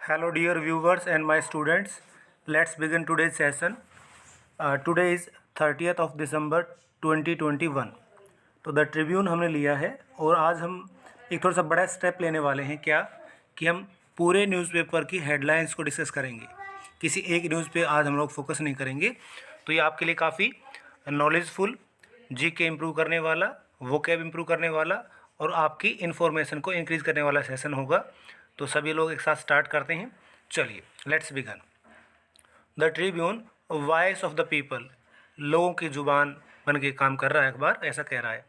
Hello, dear viewers and my students. Let's begin today's session. Today is 30th of December 2021. तो the Tribune हमने लिया है और आज हम एक थोड़ा सा बड़ा स्टेप लेने वाले हैं। क्या कि हम पूरे न्यूज़पेपर की हेडलाइंस को डिस्कस करेंगे। किसी एक न्यूज़ पे आज हम लोग फोकस नहीं करेंगे। तो ये आपके लिए काफ़ी नॉलेजफुल, जीके इम्प्रूव करने वाला, वोकैब इम्प्रूव करने वाला और आपकी इन्फॉर्मेशन को इंक्रीज़ करने वाला सेशन होगा। तो सभी लोग एक साथ स्टार्ट करते हैं। चलिए let's begin. The Tribune voice of the people, लोगों की ज़ुबान बन के काम कर रहा है अखबार, ऐसा कह रहा है।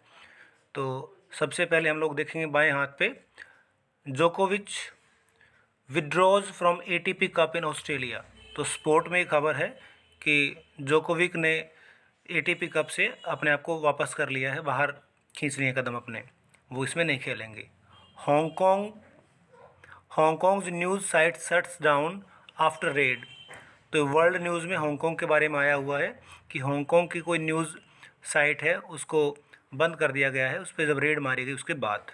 तो सबसे पहले हम लोग देखेंगे बाएं हाथ पे, जोकोविच withdraws from ATP cup in Australia. तो स्पोर्ट में एक खबर है कि जोकोविक ने एटीपी कप से अपने आप को वापस कर लिया है, बाहर खींच लिए कदम अपने, वो इसमें नहीं खेलेंगे। Hong Kong's news site shuts down after raid. तो वर्ल्ड न्यूज़ में हांगकांग के बारे में आया हुआ है कि हांगकांग की कोई न्यूज़ साइट है उसको बंद कर दिया गया है, उस पर जब रेड मारी गई उसके बाद।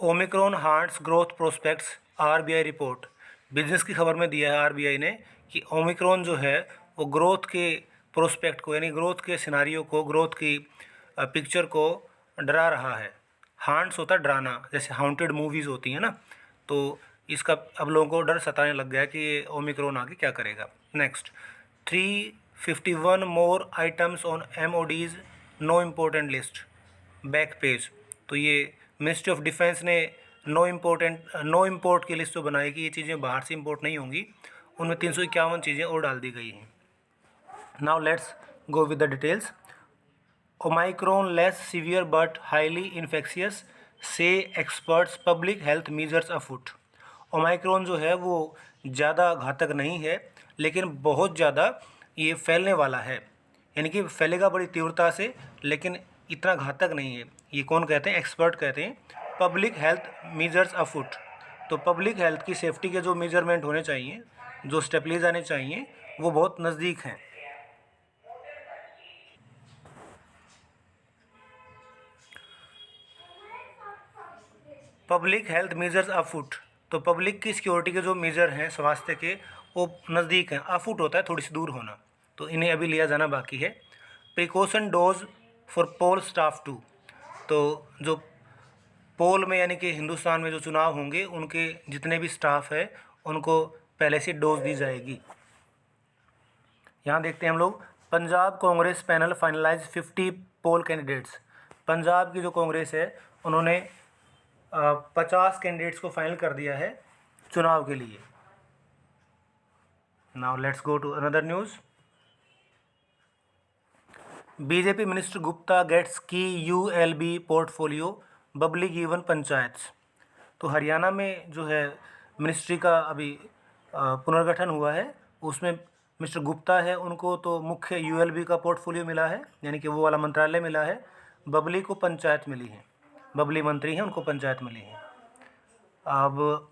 Omicron hearts growth prospects, RBI report. Business की खबर में दिया है आरबीआई ने कि ओमिक्रॉन जो है वो ग्रोथ के प्रोस्पेक्ट को, यानी ग्रोथ के सिनारियो को, ग्रोथ की पिक्चर को डरा रहा है। हांट्स होता है डराना, जैसे हाउंटेड मूवीज़ होती हैं ना, तो इसका अब लोगों को डर सताने लग गया है कि ये ओमिक्रॉन आगे क्या करेगा। Next, 351 more items on MoD's no important list, back page. तो ये मिनिस्ट्री ऑफ डिफेंस ने नो इम्पोर्ट की लिस्ट तो बनाई कि ये चीज़ें बाहर से इम्पोर्ट नहीं होंगी, उनमें 351 चीज़ें और डाल दी गई हैं। Now let's go with the details. Omicron less severe but highly infectious say experts, public health measures afoot. Omicron जो है वो ज़्यादा घातक नहीं है, लेकिन बहुत ज़्यादा ये फैलने वाला है, यानी कि फैलेगा बड़ी तीव्रता से, लेकिन इतना घातक नहीं है। ये कौन कहते हैं? एक्सपर्ट कहते हैं। Public health measures अफुट। तो पब्लिक हेल्थ की सेफ्टी के जो मेजरमेंट होने चाहिए, जो स्टेप लिए जाने चाहिए, वो बहुत नज़दीक हैं। Public health measures अफुट। तो पब्लिक की सिक्योरिटी के जो मेजर हैं स्वास्थ्य के, वो नज़दीक हैं। अफुट होता है थोड़ी सी दूर होना, तो इन्हें अभी लिया जाना बाकी है। Precaution dose for poll staff too. तो जो पोल में, यानी कि हिंदुस्तान में जो चुनाव होंगे, उनके जितने भी स्टाफ है उनको पहले से डोज दी जाएगी। यहाँ देखते हैं हम लोग, पंजाब कांग्रेस पैनल फाइनलाइज 50 पोल कैंडिडेट्स। पंजाब की जो कांग्रेस है उन्होंने 50 कैंडिडेट्स को फाइनल कर दिया है चुनाव के लिए। Now let's go to another news. BJP minister Gupta gets key ULB portfolio, Babli given panchayats. तो हरियाणा में जो है मिनिस्ट्री का अभी पुनर्गठन हुआ है, उसमें मिस्टर गुप्ता है, उनको तो मुख्य यूएलबी का पोर्टफोलियो मिला है, यानी कि वो वाला मंत्रालय मिला है। बबली को पंचायत मिली है, बबली मंत्री हैं, उनको पंचायत मिली है। अब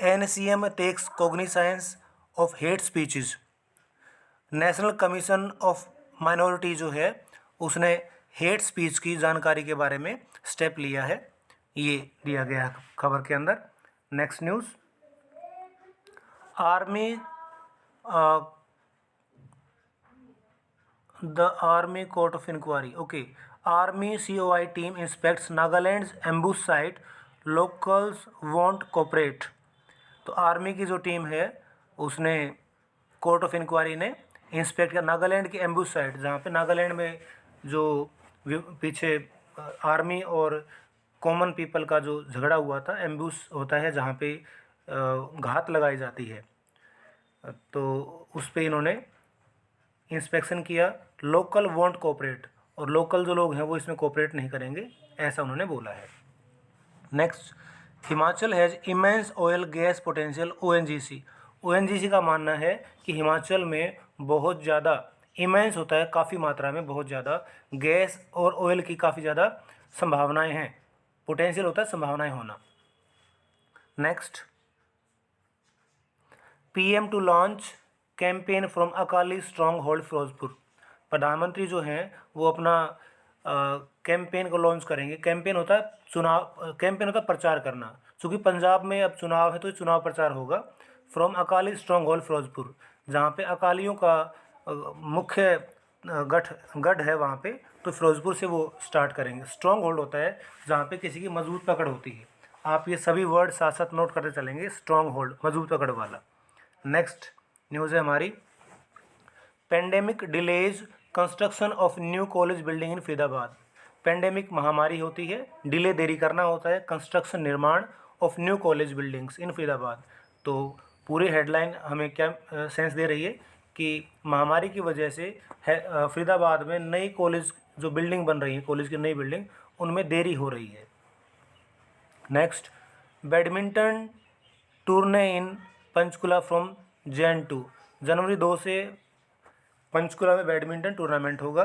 NCM takes cognisance of hate speeches. National Commission of Minority जो है उसने हेट स्पीच की जानकारी के बारे में स्टेप लिया है, ये दिया गया है खबर के अंदर। Next news, army the army court of inquiry. Okay, army COI team inspects Nagaland's ambush site, locals won't cooperate. तो आर्मी की जो टीम है उसने, कोर्ट ऑफ इंक्वायरी ने इंस्पेक्ट किया नागालैंड की एम्बुश साइट, जहाँ पे नागालैंड में जो पीछे आर्मी और कॉमन पीपल का जो झगड़ा हुआ था, एम्बुश होता है जहाँ पे घात लगाई जाती है, तो उस पे इन्होंने इंस्पेक्शन किया। लोकल वॉन्ट कोऑपरेट, और लोकल जो लोग हैं वो इसमें कोऑपरेट नहीं करेंगे, ऐसा उन्होंने बोला है। Next, Himachal has immense oil gas potential, ONGC. ONGC का मानना है कि हिमाचल में बहुत ज़्यादा, इमेंस होता है काफ़ी मात्रा में, बहुत ज़्यादा गैस और ऑयल की काफ़ी ज़्यादा संभावनाएं हैं। पोटेंशियल होता है संभावनाएं होना। Next, PM to launch campaign from Akali stronghold Ferozepur. प्रधानमंत्री जो हैं वो अपना कैंपेन को लॉन्च करेंगे। कैंपेन होता है चुनाव, कैंपेन होता है प्रचार करना। चूँकि पंजाब में अब चुनाव है तो चुनाव प्रचार होगा। From Akali stronghold Ferozepur, जहाँ पे अकालियों का मुख्य गढ़ है वहाँ पे, तो फिरोजपुर से वो स्टार्ट करेंगे। स्ट्रॉन्ग होल्ड होता है जहाँ पे किसी की मजबूत पकड़ होती है। आप ये सभी वर्ड साथ साथ नोट करते चलेंगे। स्ट्रॉन्ग होल्ड, मजबूत पकड़ वाला। नेक्स्ट न्यूज़ है हमारी, pandemic delays construction of new college building in Faridabad. Pandemic महामारी होती है, डिले देरी करना होता है, कंस्ट्रक्शन निर्माण ऑफ न्यू कॉलेज बिल्डिंग्स इन फरीदाबाद। तो पूरी हेडलाइन हमें क्या सेंस दे रही है कि महामारी की वजह से फरीदाबाद में नई कॉलेज जो बिल्डिंग बन रही है, कॉलेज की नई बिल्डिंग, उनमें देरी हो रही है। Next, badminton tourney in Panchkula from Jan 2, जनवरी 2 से पंचकुला में बैडमिंटन टूर्नामेंट होगा।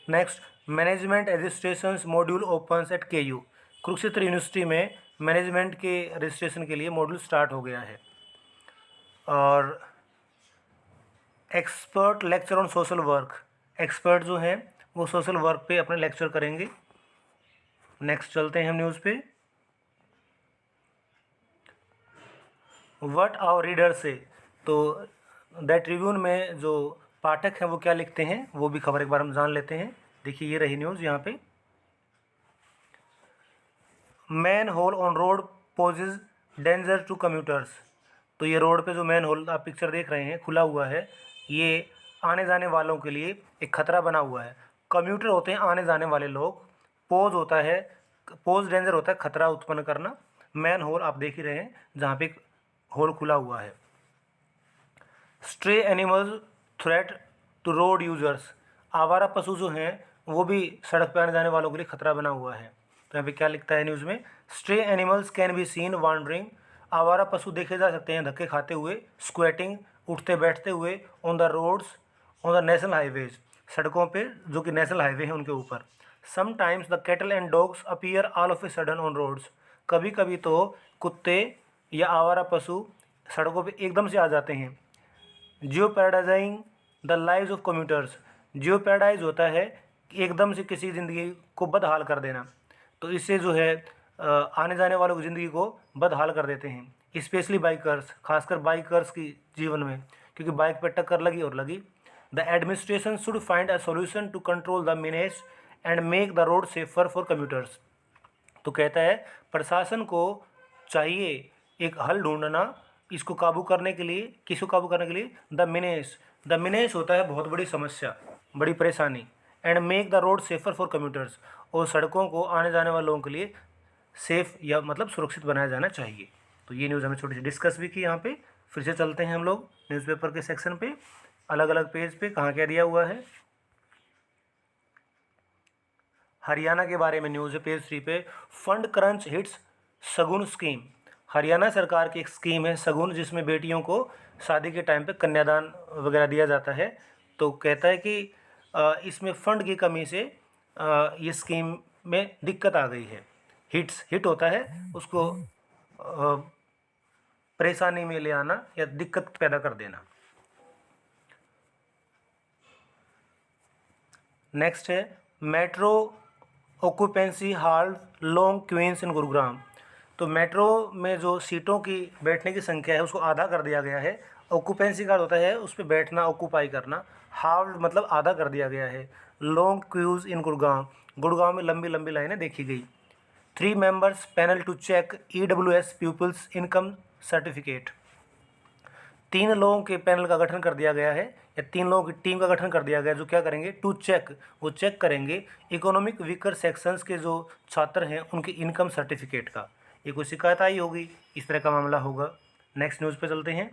Next, management registration module opens at KU। Kurukshetra university में मैनेजमेंट के रजिस्ट्रेशन के लिए मॉड्यूल स्टार्ट हो गया है। और expert lecture on social work, expert जो हैं वो सोशल वर्क पे अपने लेक्चर करेंगे। नेक्स्ट चलते हैं हम न्यूज़ पे। व्हाट आवर रीडर से, तो द ट्रिब्यून में जो पाठक हैं वो क्या लिखते हैं वो भी खबर एक बार हम जान लेते हैं। देखिए ये रही न्यूज़ यहाँ पे, manhole on road poses danger to commuters. तो ये रोड पे जो मैन होल आप पिक्चर देख रहे हैं खुला हुआ है, ये आने जाने वालों के लिए एक खतरा बना हुआ है। कम्यूटर होते हैं आने जाने वाले लोग, पोज होता है, पोज डेंजर होता है खतरा उत्पन्न करना, मैन होल आप देख ही रहे हैं जहाँ पे होल खुला हुआ है। Stray animals threat to road users, आवारा पशु जो हैं वो भी सड़क पर आने जाने वालों के लिए खतरा बना हुआ है। तो यहाँ पे क्या लिखता है न्यूज़ में, stray animals can be seen wandering, आवारा पशु देखे जा सकते हैं धक्के खाते हुए, स्क्वेटिंग उठते बैठते हुए, on the roads on the national highways, सड़कों पे जो कि नेशनल हाईवे हैं उनके ऊपर। Sometimes the cattle and dogs appear all of a sudden on roads, कभी कभी तो कुत्ते या आवारा पशु सड़कों पे एकदम से आ जाते हैं। Jeopardising the lives of commuters, jeopardise होता है कि एकदम से किसी ज़िंदगी को बदहाल कर देना, तो इससे जो है आने जाने वालों की ज़िंदगी को बदहाल कर देते हैं। स्पेशली बाइकर्स, खासकर बाइकर्स की जीवन में, क्योंकि बाइक पर टक्कर लगी और लगी। The administration should find a solution to control the menace and make the road safer for commuters. तो कहता है प्रशासन को चाहिए एक हल ढूंढना इसको काबू करने के लिए। किसको काबू करने के लिए? द मिनेस होता है बहुत बड़ी समस्या, बड़ी परेशानी। And make the road safer for commuters, और सड़कों को आने जाने वाले लोगों के लिए सेफ या मतलब सुरक्षित बनाया जाना चाहिए। तो ये न्यूज़ हमें छोटी सी डिस्कस भी की यहाँ पे। फिर से चलते हैं हम लोग न्यूज़पेपर के सेक्शन पे, अलग अलग पेज पे कहाँ क्या दिया हुआ है। हरियाणा के बारे में न्यूज़ है पेज 3 पे, फंड क्रंच हिट्स शगुन स्कीम। हरियाणा सरकार की एक स्कीम है शगुन, जिसमें बेटियों को शादी के टाइम पे कन्यादान वगैरह दिया जाता है। तो कहता है कि इसमें फ़ंड की कमी से ये स्कीम में दिक्कत आ गई है। हिट होता है उसको परेशानी में ले आना या दिक्कत पैदा कर देना। नेक्स्ट है मेट्रो ऑक्यूपेंसी हाल लॉन्ग क्वींस इन गुरुग्राम। तो मेट्रो में जो सीटों की बैठने की संख्या है उसको आधा कर दिया गया है। ऑक्यूपेंसी का होता है उस पर बैठना, ऑक्यूपाई करना। हाफ मतलब आधा कर दिया गया है। Long queues in Gurgaon, Gurgaon में लंबी लंबी लाइनें देखी गई। 3 members panel to check EWS people's income certificate. 3 लोगों के पैनल का गठन कर दिया गया है, या 3 लोगों की टीम का गठन कर दिया गया है, जो क्या करेंगे, टू चेक, वो चेक करेंगे इकोनॉमिक वीकर सेक्शंस के जो छात्र हैं उनकी इनकम सर्टिफिकेट का। ये कोई शिकायत आई होगी, इस तरह का मामला होगा। नेक्स्ट न्यूज़ पे चलते हैं।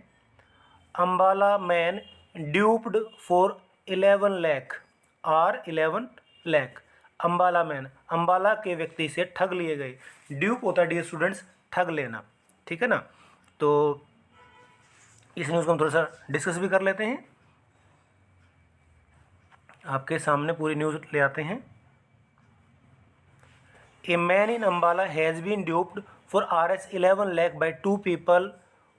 अम्बाला मैन ड्यूप्ड फॉर 11 लाख और 11 लाख। अम्बाला मैन, अम्बाला के व्यक्ति से ठग लिए गए। ड्यूप होता है डियर स्टूडेंट्स ठग लेना, ठीक है ना। तो इस न्यूज़ को हम थोड़ा सा डिस्कस भी कर लेते हैं। आपके सामने पूरी न्यूज़ ले आते हैं। A man in Ambala has been duped for Rs 11 lakh by 2 people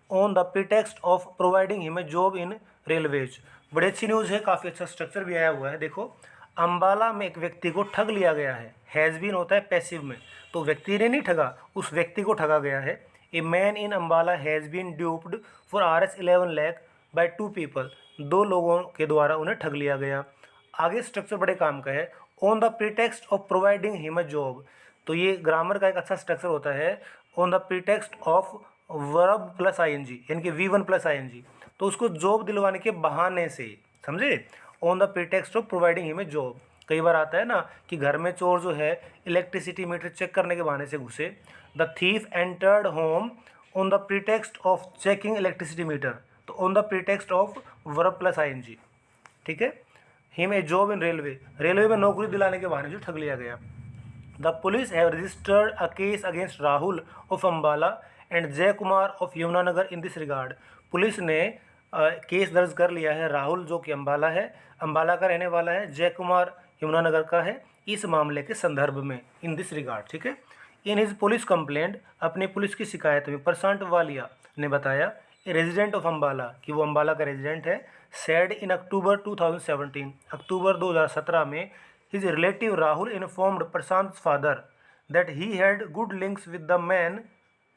on the pretext of providing him a job in railways. बड़ी अच्छी न्यूज़ है, काफ़ी अच्छा स्ट्रक्चर भी आया हुआ है। देखो, अम्बाला में एक व्यक्ति को ठग लिया गया है। हैज़ बीन होता है पैसिव में, तो व्यक्ति ने नहीं ठगा, उस व्यक्ति को ठगा गया है। A man in Ambala has been duped for Rs 11 lakh by 2 people. 2 लोगों के द्वारा उन्हें ठग लिया गया। आगे स्ट्रक्चर बड़े काम का है, on the pretext of providing him a job. तो ये ग्रामर का एक अच्छा स्ट्रक्चर होता है, on the pretext of verb plus ING, यानी कि V1 प्लस ING। तो उसको जॉब दिलवाने के बहाने से, समझे, on the pretext of providing him a job. कई बार आता है ना कि घर में चोर जो है इलेक्ट्रिसिटी मीटर चेक करने के बहाने से घुसे। The thief entered home on the pretext of checking electricity meter. तो on the pretext of verb plus ING, ठीक है। Him a job in railway, railway में नौकरी दिलाने के बहाने जो ठग लिया गया। The police have registered a case against Rahul of Ambala and Jay Kumar of Yamunanagar in this regard. Police ने केस दर्ज कर लिया है, राहुल जो कि अम्बाला है, अम्बाला का रहने वाला है, जय कुमार यमुनानगर का है, इस मामले के संदर्भ में, इन दिस रिगार्ड, ठीक है। इन हिज पुलिस कंप्लेंट, अपनी पुलिस की शिकायत में प्रशांत वालिया ने बताया, ए रेजिडेंट ऑफ अम्बाला, कि वो अम्बाला का रेजिडेंट है, सेड इन अक्टूबर 2017, अक्टूबर 2017 में, his relative Rahul informed Prashant father that he had good links with the man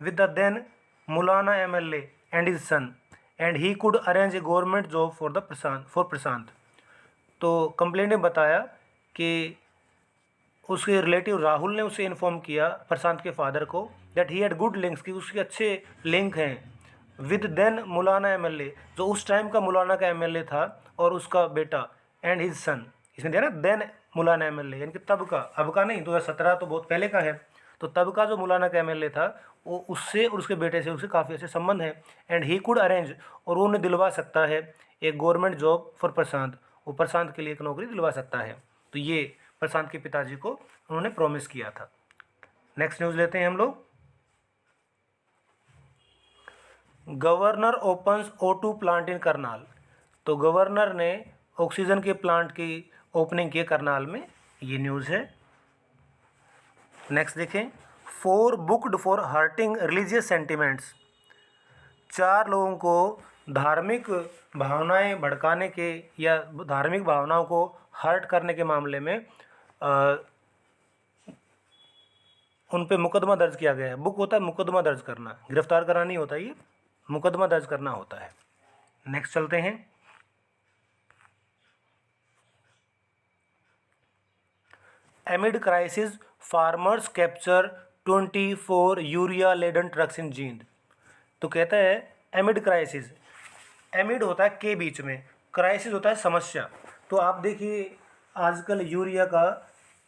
with the then Mullana MLA and his son and he could arrange a government job for Prashant. तो complaint ने बताया कि उसके relative Rahul ने उसे inform किया, प्रशांत के फादर को, that he had good links, कि उसके अच्छे लिंक हैं, विद देन मुलाना MLA, जो उस टाइम का मुलाना का MLA था, और उसका बेटा, एंड हिज सन, इसमें दिया ना देन मुलाना MLA, यानी कि तब का, अब का नहीं, 2017 तो बहुत पहले का है। तो तब का जो मुलाना का MLA था, वो उससे और उसके बेटे से उसके काफ़ी अच्छे संबंध हैं। एंड ही कुड अरेंज, और वो उन्हें दिलवा सकता है, एक गवर्नमेंट जॉब फॉर प्रशांत, वो प्रशांत के लिए एक नौकरी दिलवा सकता है। तो ये प्रशांत के पिताजी को उन्होंने प्रॉमिस किया था। नेक्स्ट न्यूज़ लेते हैं हम लोग। Governor opens O2 plant in Karnal. तो गवर्नर ने ऑक्सीजन के प्लांट की ओपनिंग की करनाल में, ये न्यूज़ है। नेक्स्ट देखें, 4 booked for hurting religious sentiments. 4 लोगों को धार्मिक भावनाएं भड़काने के या धार्मिक भावनाओं को हर्ट करने के मामले में उन पे मुकदमा दर्ज किया गया है। बुक होता है मुकदमा दर्ज करना, गिरफ्तार करना नहीं होता, ये मुकदमा दर्ज करना होता है। नेक्स्ट चलते हैं। Amid crisis farmers capture 24 urea laden trucks in Jind. तो कहता है एमिड क्राइसिस, एमिड होता है के बीच में, क्राइसिस होता है समस्या। तो आप देखिए आजकल यूरिया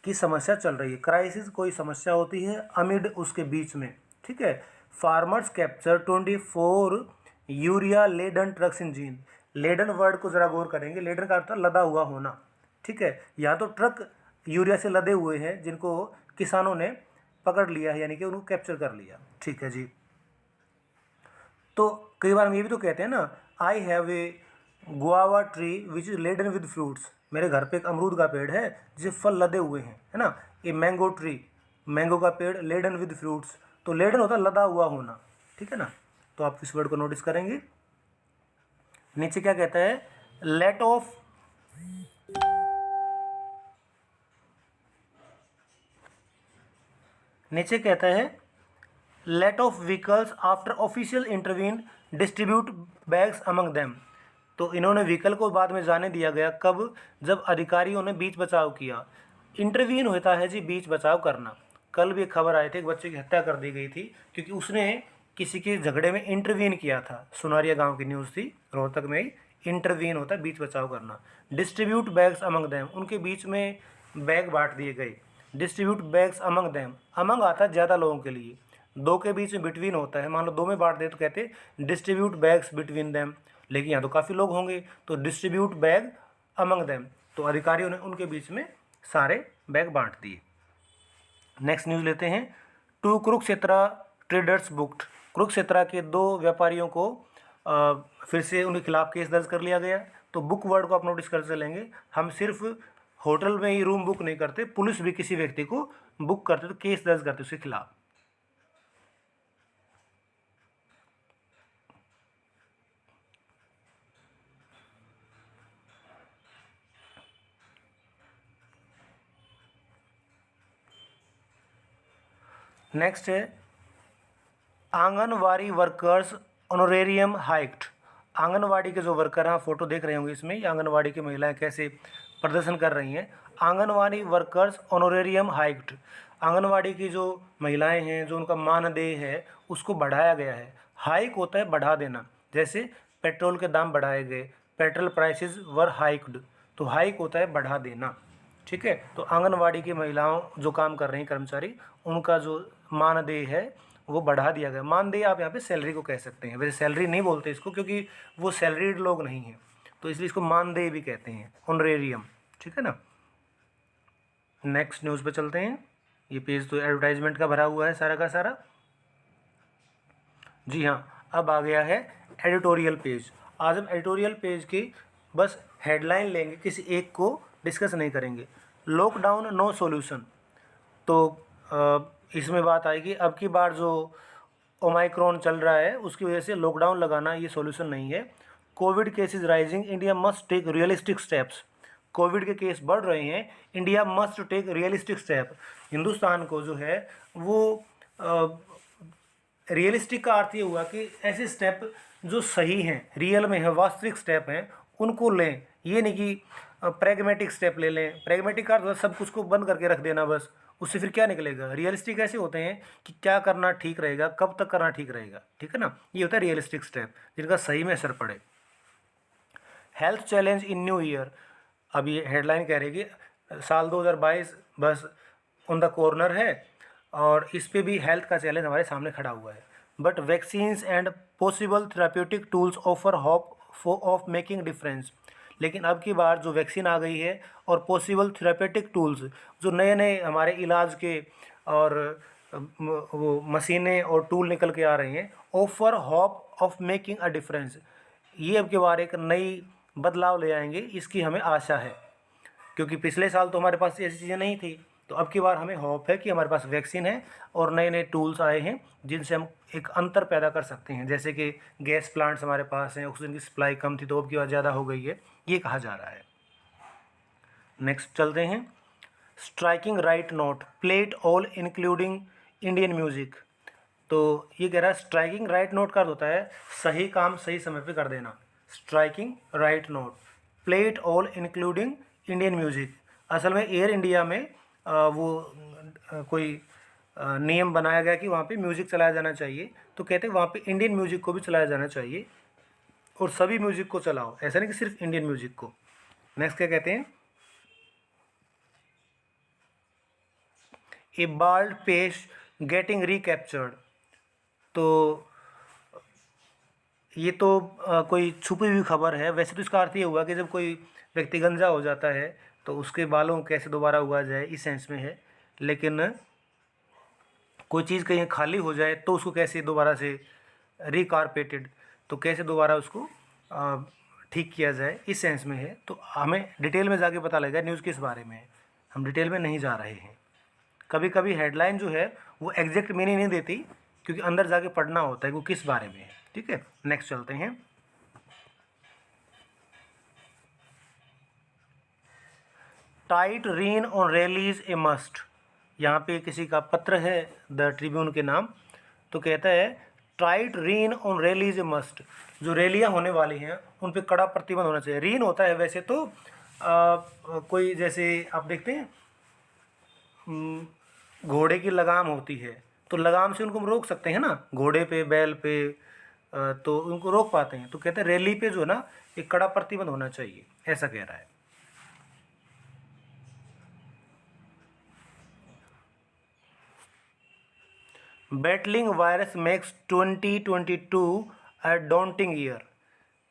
की समस्या चल रही है, क्राइसिस कोई समस्या होती है, अमिड उसके बीच में, ठीक है। Farmers capture 24 urea laden trucks in Jind. Laden word को ज़रा गौर करेंगे, लेडन का अर्थ है लदा हुआ होना, ठीक है। यहाँ तो ट्रक यूरिया से लदे हुए हैं जिनको किसानों ने पकड़ लिया है, यानी कि उनको कैप्चर कर लिया, ठीक है जी। तो कई बार हम ये भी तो कहते हैं ना, I have a guava tree which is laden with fruits. मेरे घर पे एक अमरूद का पेड़ है जिसे फल लदे हुए हैं, है ना। ए मैंगो ट्री, मैंगो का पेड़, लेडन विद फ्रूट्स। तो लेडन होता है लदा हुआ होना, ठीक है ना। तो आप इस वर्ड को नोटिस करेंगे। नीचे क्या कहता है, लेट ऑफ नीचे कहता है lot of vehicles after official intervene distribute bags among them. तो इन्होंने व्हीकल को बाद में जाने दिया गया, कब, जब अधिकारियों ने बीच बचाव किया। इंटरवीन होता है जी बीच बचाव करना। कल भी एक खबर आई थी, एक बच्चे की हत्या कर दी गई थी क्योंकि उसने किसी के झगड़े में इंटरवीन किया था। सुनारिया गांव की न्यूज़ थी, रोहतक में ही। इंटरवीन होता है बीच बचाव करना। डिस्ट्रीब्यूट बैग्स अमंग देम, उनके बीच में बैग बांट दिए गए। Distribute bags among them, among आता है ज़्यादा लोगों के लिए, दो के बीच में बिटवीन होता है। मान लो दो में बांट दे तो कहते डिस्ट्रीब्यूट बैग्स बिटवीन देम, लेकिन यहाँ तो काफ़ी लोग होंगे तो डिस्ट्रीब्यूट बैग अमंग देम। तो अधिकारियों ने उनके बीच में सारे बैग बांट दिए। नेक्स्ट न्यूज़ लेते हैं। 2 कुरुक्षेत्रा ट्रेडर्स बुक्ड। कुरुक्षेत्रा के 2 व्यापारियों को फिर से उनके खिलाफ केस दर्ज कर लिया गया। तो बुक वर्ड को आप नोटिस कर चलेंगे, हम सिर्फ होटल में ही रूम बुक नहीं करते, पुलिस भी किसी व्यक्ति को बुक करते तो केस दर्ज करते उसके खिलाफ। नेक्स्ट है anganwadi workers honorarium hiked. Anganwadi के जो वर्कर हैं, फोटो देख रहे होंगे इसमें, ये आंगनवाड़ी की महिलाएं कैसे प्रदर्शन कर रही हैं। Anganwadi workers honorarium hiked. Anganwadi की जो महिलाएं हैं, जो उनका मानदेय है उसको बढ़ाया गया है। हाइक होता है बढ़ा देना, जैसे पेट्रोल के दाम बढ़ाए गए, पेट्रोल प्राइसेस वर हाइक्ड, तो हाइक होता है बढ़ा देना। ठीक है, तो आंगनवाड़ी की महिलाओं जो काम कर रही हैं कर्मचारी, उनका जो मानदेय है वो बढ़ा दिया गया। मानदेय आप यहाँ पे सैलरी को कह सकते हैं, वैसे सैलरी नहीं बोलते इसको क्योंकि वो सैलरीड लोग नहीं हैं, तो इसलिए इसको मानदेय भी कहते हैं, ऑनरेरियम। ठीक है ना। नेक्स्ट न्यूज़ पे चलते हैं। ये पेज तो एडवर्टाइजमेंट का भरा हुआ है सारा का सारा। जी हाँ, अब आ गया है एडिटोरियल पेज। आज हम एडिटोरियल पेज की बस हेडलाइन लेंगे, किसी एक को डिस्कस नहीं करेंगे। लॉकडाउन नो सॉल्यूशन, तो इसमें बात आएगी अब की बार जो ओमाइक्रॉन चल रहा है उसकी वजह से लॉकडाउन लगाना ये सॉल्यूशन नहीं है। COVID cases rising, India must take realistic steps. COVID के केस बढ़ रहे हैं, India must take realistic step. Hindustan को जो है वो रियलिस्टिक का अर्थ ये हुआ कि ऐसे स्टेप जो सही हैं, रियल में है, वास्तविक स्टेप हैं, उनको लें। ये नहीं कि प्रैग्मेटिक स्टेप ले लें। प्रैग्मेटिक का अर्थ सब कुछ को बंद करके रख देना बस, उससे फिर क्या निकलेगा। रियलिस्टिक ऐसे होते हैं कि क्या करना ठीक रहेगा, कब तक करना ठीक रहेगा। ठीक है ना, ये होता है रियलिस्टिक स्टेप जिनका सही में असर पड़े। Health challenge in new year, अब ये हेडलाइन कह रही है कि साल 2022 बस ऑन द कॉर्नर है और इस पे भी हेल्थ का चैलेंज हमारे सामने खड़ा हुआ है। But vaccines and possible therapeutic tools offer hope of making difference. लेकिन अब की बार जो वैक्सीन आ गई है और पॉसिबल थेरापेटिक टूल्स, जो नए नए हमारे इलाज के और वो मशीनें और टूल निकल के आ रहे हैं, offer hope of making a difference, ये अब की बार एक नई बदलाव ले आएंगे, इसकी हमें आशा है। क्योंकि पिछले साल तो हमारे पास ऐसी चीज़ें नहीं थी, तो अब की बार हमें होप है कि हमारे पास वैक्सीन है और नए नए टूल्स आए हैं जिनसे हम एक अंतर पैदा कर सकते हैं। जैसे कि गैस प्लांट्स हमारे पास हैं, ऑक्सीजन की सप्लाई कम थी तो अब की बार ज़्यादा हो गई है, ये कहा जा रहा है। नेक्स्ट चलते हैं। Striking right note, plate all including Indian music. तो ये कह रहा है स्ट्राइकिंग राइट नोट का अर्थ होता है सही काम सही समय पे कर देना। Striking right note, plate all including Indian music. असल में एयर इंडिया में कोई नियम बनाया गया कि वहाँ पे म्यूज़िक चलाया जाना चाहिए, तो कहते हैं वहाँ पे इंडियन म्यूज़िक को भी चलाया जाना चाहिए और सभी म्यूज़िक को चलाओ, ऐसा नहीं कि सिर्फ इंडियन म्यूज़िक को। नेक्स्ट क्या कहते हैं, ए बाल्ड पेश गेटिंग रिकैप्चर्ड। तो ये तो कोई छुपी हुई खबर है। वैसे तो इसका अर्थ ये हुआ कि जब कोई व्यक्ति गंजा हो जाता है तो उसके बालों को कैसे दोबारा उगा जाए, इस सेंस में है। लेकिन कोई चीज़ कहीं खाली हो जाए तो उसको कैसे दोबारा से रिकारपेटेड, तो कैसे दोबारा उसको ठीक किया जाए, इस सेंस में है। तो हमें डिटेल में जाके पता लगेगा न्यूज़ किस बारे में है, हम डिटेल में नहीं जा रहे हैं। कभी कभी हेडलाइन जो है वो एग्जैक्ट मीनिंग नहीं देती, क्योंकि अंदर जाके पढ़ना होता है कि वो किस बारे में है। ठीक है, नेक्स्ट चलते हैं। Tight rein on rallies a must. यहाँ पे किसी का पत्र है द ट्रिब्यून के नाम, तो कहता है tight rein on rallies a must. जो रैलियाँ होने वाली हैं उन पे कड़ा प्रतिबंध होना चाहिए। रीन होता है वैसे तो कोई, जैसे आप देखते हैं घोड़े की लगाम होती है, तो लगाम से उनको हम रोक सकते हैं ना, घोड़े पे बैल पे, तो उनको रोक पाते हैं। तो कहते हैं रैली पे जो है ना एक कड़ा प्रतिबंध होना चाहिए, ऐसा कह रहा है। बैटलिंग वायरस मेक्स 2022 अ डॉन्टिंग ईयर।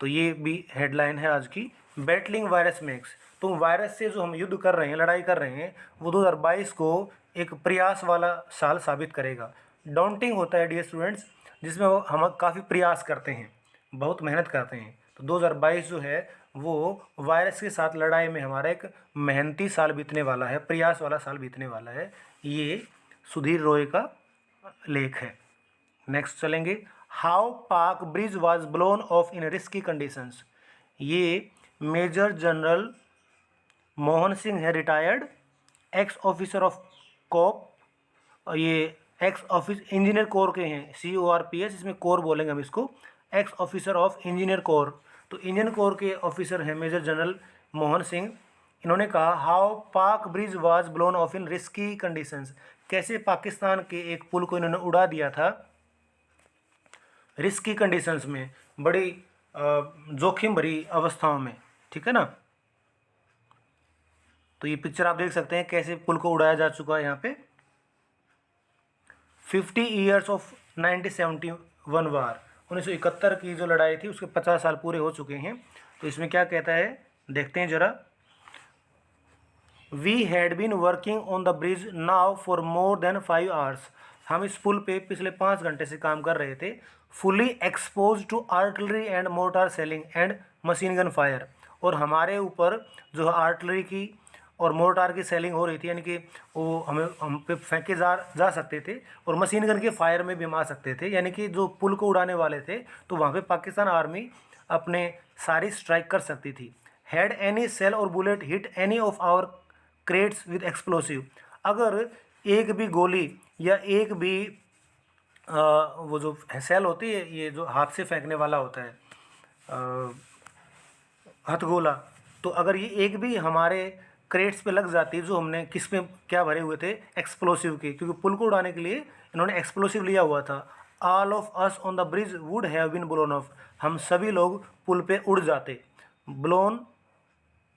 तो ये भी हेडलाइन है आज की, बैटलिंग वायरस मेक्स। तो वायरस से जो हम युद्ध कर रहे हैं, लड़ाई कर रहे हैं, वो 2022 को एक प्रयास वाला साल साबित करेगा। डॉन्टिंग होता है डियर स्टूडेंट्स जिसमें हम काफ़ी प्रयास करते हैं, बहुत मेहनत करते हैं। तो 2022 जो है वो वायरस के साथ लड़ाई में हमारा एक मेहनती साल बीतने वाला है, प्रयास वाला साल बीतने वाला है। ये सुधीर रॉय का लेख है। नेक्स्ट चलेंगे। How Pak bridge was blown off in risky conditions. ये मेजर जनरल मोहन सिंह है, retired ex officer of corps, ये एक्स ऑफिस इंजीनियर कोर के हैं, CORPS, इसमें कोर बोलेंगे हम इसको, ex officer of engineer corps. तो इंडियन कोर के ऑफिसर हैं मेजर जनरल मोहन सिंह। इन्होंने कहा how Pak bridge was blown off in risky conditions, कैसे पाकिस्तान के एक पुल को इन्होंने उड़ा दिया था रिस्की कंडीशंस में, बड़ी जोखिम भरी अवस्थाओं में, ठीक है ना। तो ये पिक्चर आप देख सकते हैं कैसे पुल को उड़ाया जा चुका है यहाँ पे। 50 ईयर्स ऑफ 1971 वार, 1971 की जो लड़ाई थी उसके 50 साल पूरे हो चुके हैं। तो इसमें क्या कहता है देखते हैं जरा। We had been working on the bridge now for more than 5 hours, हम इस पुल पे पिछले 5 घंटे से काम कर रहे थे। Fully expose to artillery and mortar shelling and machine gun fire, और हमारे ऊपर जो आर्टिलरी की और मोर्टार की सेलिंग हो रही थी, यानी कि वो हम पे फेंके जा सकते थे, और मशीन गन के फायर में भी हम आ सकते थे, यानी कि जो पुल को उड़ाने वाले थे तो वहाँ पे पाकिस्तान आर्मी अपने सारी स्ट्राइक कर सकती थी। Had any shell or bullet hit any of our crates with explosive, अगर एक भी गोली या एक भी वो जो सेल होती है, ये जो हाथ से फेंकने वाला होता है हथगोला, तो अगर ये एक भी हमारे क्रेट्स पे लग जाती है, जो हमने किस में क्या भरे हुए थे एक्सप्लोसिव के, क्योंकि पुल को उड़ाने के लिए इन्होंने एक्सप्लोसिव लिया हुआ था। All of us on the bridge would have been blown off, हम सभी लोग पुल पे उड़ जाते, ब्लोन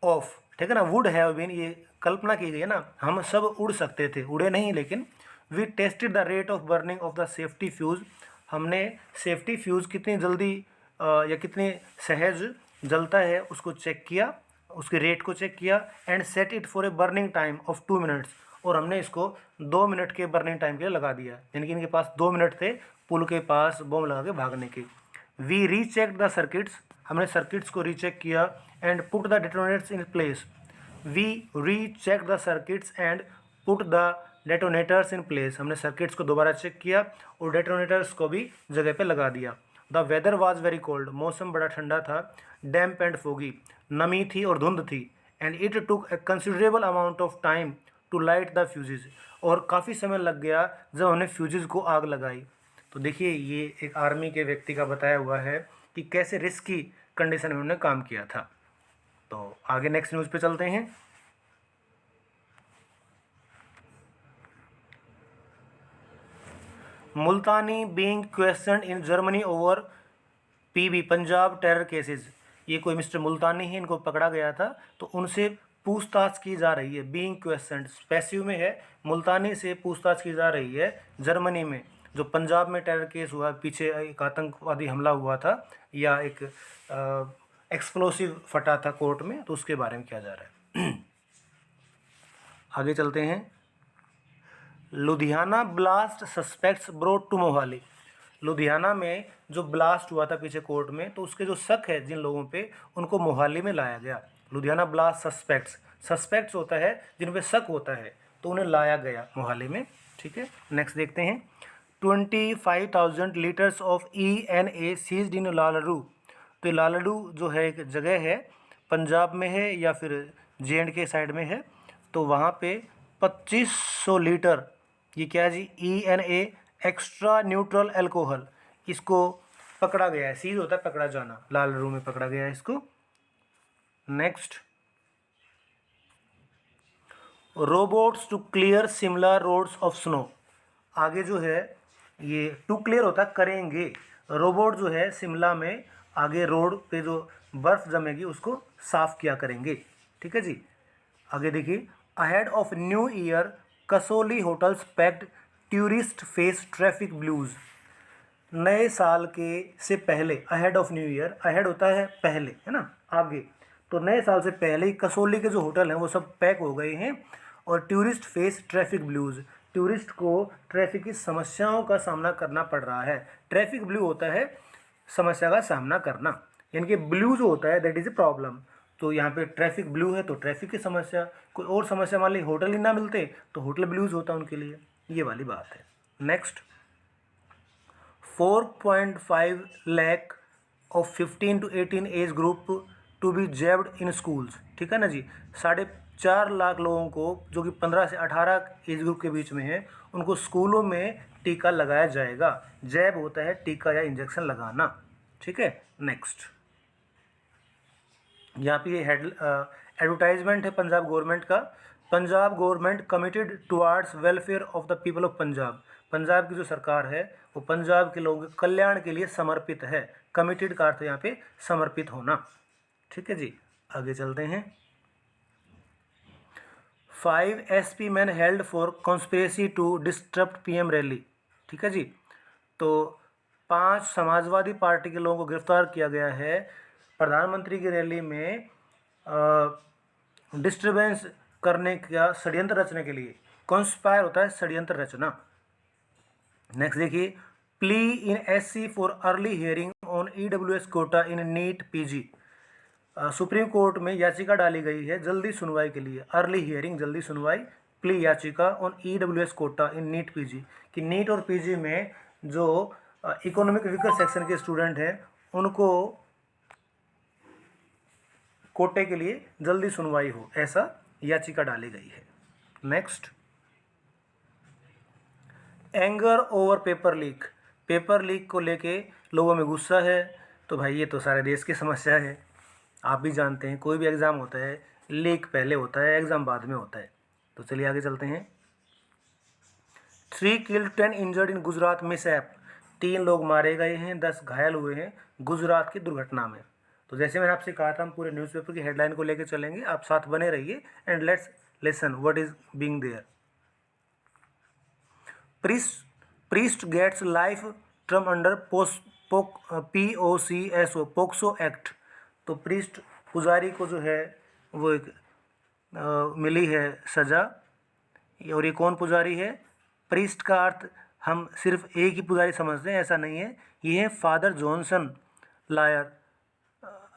ऑफ, ठीक है ना। वुड हैव बीन, ये कल्पना की गई है ना, हम सब उड़ सकते थे, उड़े नहीं लेकिन। We tested the rate of burning of the safety fuse, हमने सेफ्टी फ्यूज़ कितनी जल्दी या कितनी सहज जलता है उसको चेक किया, उसके रेट को चेक किया। And set it for a burning time of 2 minutes, और हमने इसको 2 मिनट के बर्निंग टाइम के लिए लगा दिया, यानी कि इनके पास 2 मिनट थे पुल के पास बम लगा के भागने के। वी रीचेक द सर्किट्स, हमने सर्किट्स को रीचेक किया। And put the detonators in place, we recheck the circuits and put the detonators in place, हमने सर्किट्स को दोबारा चेक किया और डेटोनेटर्स को भी जगह पे लगा दिया। The weather was very cold, मौसम बड़ा ठंडा था। डैम्प एंड फोगी, नमी थी और धुंध थी। And it took a considerable amount of time to light the fuses, और काफ़ी समय लग गया जब हमने फ्यूजेज को आग लगाई। तो देखिए ये एक आर्मी के व्यक्ति का बताया हुआ है कि कैसे रिस्की कंडीशन में उन्होंने काम किया था। तो आगे नेक्स्ट न्यूज़ पे चलते हैं। Multani being question in Germany over PB Punjab terror cases, ये कोई मिस्टर मुल्तानी है, इनको पकड़ा गया था, तो उनसे पूछताछ की जा रही है। बीइंग क्वेश्चन पैसिव में है, मुल्तानी से पूछताछ की जा रही है जर्मनी में, जो पंजाब में टेरर केस हुआ, पीछे एक आतंकवादी हमला हुआ था या एक एक्सप्लोसिव फटा था कोर्ट में, तो उसके बारे में किया जा रहा है। आगे चलते हैं। Ludhiana blast suspects brought to Mohali, Ludhiana में जो ब्लास्ट हुआ था पीछे कोर्ट में, तो उसके जो शक है जिन लोगों पे, उनको मोहाली में लाया गया। लुधियाना ब्लास्ट सस्पेक्ट्स होता है जिन पे शक होता है, तो उन्हें लाया गया मोहाली में, ठीक है। नेक्स्ट देखते हैं। 25,000 लीटर्स ऑफ ENA सीज्ड इन लालड़ू, तो लालड़ू जो है एक जगह है, पंजाब में है या फिर JNK साइड में है, तो वहाँ पे 2500 लीटर, ये क्या है जी, ENA एक्स्ट्रा न्यूट्रल एल्कोहल, इसको पकड़ा गया है। सीज होता है पकड़ा जाना, लालड़ू में पकड़ा गया है इसको। Next, robots to clear Shimla roads of snow, आगे जो है ये टू क्लियर होता है करेंगे, रोबोट जो है शिमला में आगे रोड पे जो बर्फ जमेगी उसको साफ किया करेंगे, ठीक है जी। आगे देखिए। Ahead of new year Kasauli hotels packed tourist face traffic blues, नए साल के से पहले, ahead of new year, ahead होता है पहले, है ना, आगे, तो नए साल से पहले ही कसोली के जो होटल हैं वो सब पैक हो गए हैं। और tourist face traffic blues, tourist को ट्रैफिक की समस्याओं का सामना करना पड़ रहा है। ट्रैफिक ब्लू होता है समस्या का सामना करना, यानी कि ब्लू जो होता है दैट इज़ ए प्रॉब्लम, तो यहाँ पे ट्रैफिक ब्लू है तो ट्रैफिक की समस्या, कोई और समस्या मान ली होटल ही ना मिलते तो होटल ब्लूज होता उनके लिए, ये वाली बात है। Next, 4.5 lakh of 15 to 18 age group to be jabbed in schools, ठीक है ना जी। 4.5 लाख लोगों को जो कि 15 से 18 एज ग्रुप के बीच में है, उनको स्कूलों में टीका लगाया जाएगा। जैब होता है टीका या इंजेक्शन लगाना, ठीक है। नेक्स्ट, यहाँ पे एडवर्टाइजमेंट है पंजाब गवर्नमेंट का। Punjab government committed towards welfare of the people of Punjab. Punjab की जो सरकार है वो पंजाब के लोगों के कल्याण के लिए समर्पित है। कमिटेड का अर्थ यहाँ पे समर्पित होना, ठीक है जी। आगे चलते हैं। 5 SP man held for conspiracy to disturb PM rally, ठीक है जी। तो 5 समाजवादी पार्टी के लोगों को गिरफ्तार किया गया है प्रधानमंत्री की रैली में डिस्टर्बेंस करने का षड्यंत्र रचने के लिए। कॉन्स्पायर होता है षड्यंत्र रचना। नेक्स्ट देखिए, plea in SC for early hearing on EWS quota in NEET PG। Supreme court में याचिका डाली गई है जल्दी सुनवाई के लिए। अर्ली हियरिंग जल्दी सुनवाई, प्ली याचिका on EWS quota in NEET PG कि नीट और PG में जो इकोनॉमिक वीकर सेक्शन के स्टूडेंट हैं उनको कोटे के लिए जल्दी सुनवाई हो, ऐसा याचिका डाली गई है। Next, anger over paper leak. Paper leak को लेके लोगों में गुस्सा है। तो भाई ये तो सारे देश की समस्या है, आप भी जानते हैं। कोई भी एग्ज़ाम होता है लीक पहले होता है, एग्ज़ाम बाद में होता है। तो चलिए आगे चलते हैं। 3 killed 10 injured in Gujarat mishap. 3 लोग मारे गए हैं, 10 घायल हुए हैं गुजरात की दुर्घटना में। तो जैसे मैंने आपसे कहा था हम पूरे न्यूज़पेपर की हेडलाइन को लेकर चलेंगे, आप साथ बने रहिए and let's listen what is being there. Priest gets life term under POCSO POCSO act. तो प्रीस्ट पुजारी को जो है वो एक मिली है सज़ा। और ये कौन पुजारी है? प्रीस्ट का अर्थ हम सिर्फ एक ही पुजारी समझते हैं, ऐसा नहीं है। ये है फादर जॉनसन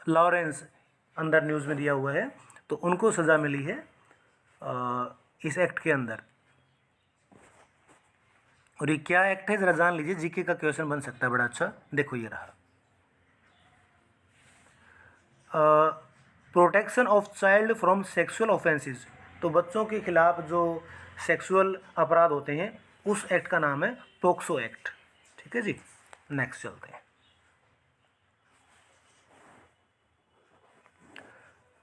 लॉरेंस, अंदर न्यूज़ में दिया हुआ है। तो उनको सज़ा मिली है इस एक्ट के अंदर। और ये क्या एक्ट है ज़रा जान लीजिए, जीके का क्वेश्चन बन सकता है बड़ा अच्छा। देखो ये रहा, protection of child from sexual offences. तो बच्चों के खिलाफ जो सेक्सुअल अपराध होते हैं उस एक्ट का नाम है पोक्सो एक्ट, ठीक है जी। नेक्स्ट चलते हैं।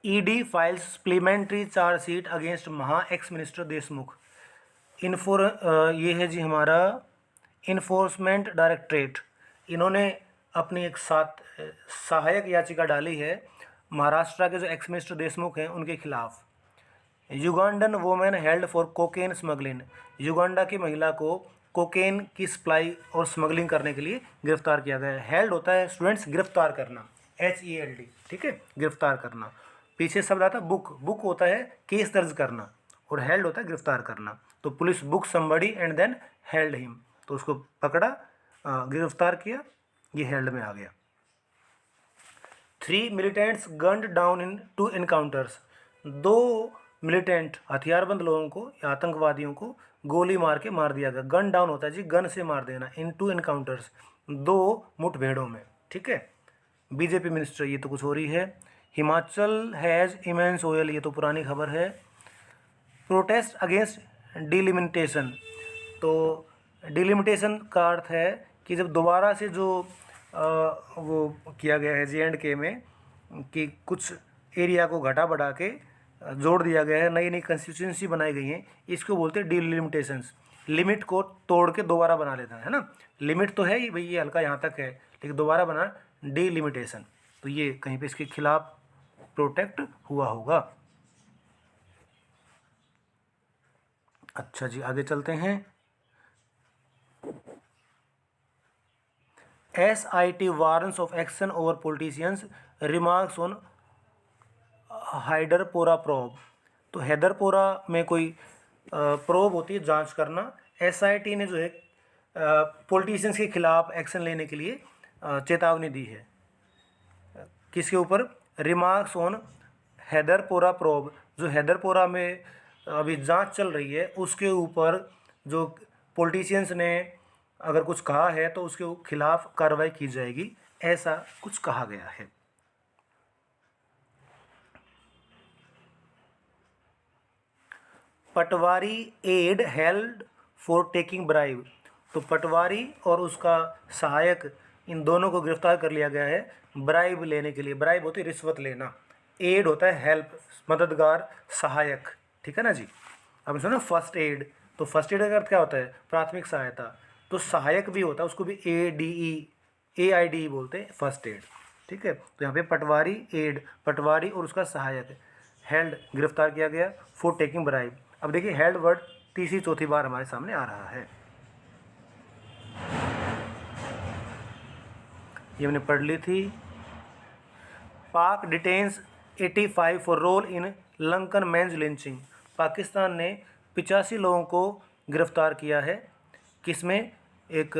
ED files supplementary chargesheet against ex minister Deshmukh. ये है जी हमारा इन्फोर्समेंट डायरेक्टरेट। इन्होंने अपनी एक सहायक याचिका डाली है महाराष्ट्र के जो एक्स मिनिस्टर देशमुख हैं उनके खिलाफ। Ugandan women held for cocaine smuggling. Uganda की महिला को कोकेन की सप्लाई और स्मगलिंग करने के लिए गिरफ्तार किया गया है। हेल्ड होता है स्टूडेंट्स गिरफ्तार करना, HELD, ठीक है, गिरफ्तार करना। पीछे शब्द आता है बुक होता है केस दर्ज करना और हेल्ड होता है गिरफ्तार करना। तो police book somebody and then held him, तो उसको पकड़ा, गिरफ्तार किया, ये हेल्ड में आ गया। 3 militants gunned down in 2 encounters. 2 militant हथियारबंद लोगों को या आतंकवादियों को गोली मार के मार दिया गया। गन डाउन होता है जी गन से मार देना। इन 2 एनकाउंटर्स, 2 मुठभेड़ों में, ठीक है। बीजेपी मिनिस्टर, ये तो कुछ हो रही है। हिमाचल हैज़ इमेंस ऑयल, ये तो पुरानी खबर है। Protest against delimitation. तो डिलिमिटेशन का अर्थ है कि जब दोबारा से जो वो किया गया है JNK में कि कुछ एरिया को घटा बढ़ा के जोड़ दिया गया है, नई नई कंस्टिट्यूंसी बनाई गई हैं, इसको बोलते हैं डिलिमिटेशंस। लिमिट को तोड़ के दोबारा बना लेता है ना। लिमिट तो है ही भाई, ये हल्का यहाँ तक है, लेकिन दोबारा बना डिलिमिटेशन। तो ये कहीं पे इसके खिलाफ प्रोटेक्ट हुआ होगा। अच्छा जी, आगे चलते हैं। SIT warns of action over politicians, remarks on Hyderpora probe. तो हैदरपोरा में कोई प्रोब होती है, जांच करना। SIT ने जो है पॉलिटिशियंस के खिलाफ एक्शन लेने के लिए चेतावनी दी है। किसके ऊपर? Remarks on Hyderpora probe. जो हैदरपोरा में अभी जांच चल रही है उसके ऊपर जो पॉलिटिशियंस ने अगर कुछ कहा है तो उसके खिलाफ कार्रवाई की जाएगी, ऐसा कुछ कहा गया है। पटवारी एड हेल्ड फॉर टेकिंग ब्राइब। तो पटवारी और उसका सहायक, इन दोनों को गिरफ्तार कर लिया गया है ब्राइब लेने के लिए। ब्राइब होती है रिश्वत लेना, एड होता है हेल्प, मददगार, सहायक, ठीक है ना जी। अब सुनो फर्स्ट एड, तो फर्स्ट एड का अर्थ क्या होता है? प्राथमिक सहायता। तो सहायक भी होता है, उसको भी AIDE बोलते हैं, फर्स्ट एड, ठीक है। तो यहाँ पे पटवारी एड, पटवारी और उसका सहायक, हेल्ड गिरफ्तार किया गया, फॉर टेकिंग ब्राइब। अब देखिए हेल्ड वर्ड तीसरी चौथी बार हमारे सामने आ रहा है, ये हमने पढ़ ली थी। Pak detains 85 for role in Lankan man's lynching. Pakistan ने 85 लोगों को गिरफ्तार किया है, किसमें? एक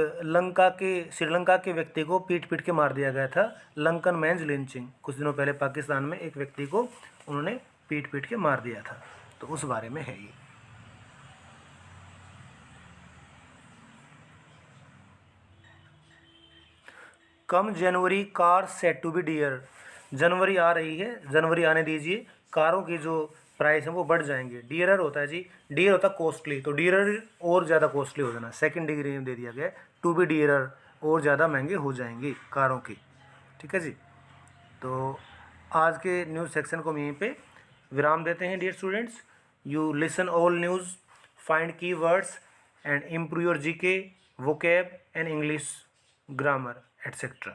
श्रीलंका के व्यक्ति को पीट पीट के मार दिया गया था, लंकन मैंस लिंचिंग। कुछ दिनों पहले पाकिस्तान में एक व्यक्ति को उन्होंने पीट पीट के मार दिया था, तो उस बारे में है ये। Come January car set to be dear. जनवरी आ रही है, जनवरी आने दीजिए, कारों की जो प्राइस है वो बढ़ जाएंगे। डियरर होता है जी, डियर होता है कॉस्टली, तो डियरर और ज़्यादा कॉस्टली हो जाना, सेकंड डिग्री में दे दिया गया है। टू बी डियरर, और ज़्यादा महंगे हो जाएंगे कारों की, ठीक है जी। तो आज के न्यूज़ सेक्शन को हम यहीं पे विराम देते हैं। Dear students, you listen all news, find key words and improve your GK, vocab and English grammar, etc.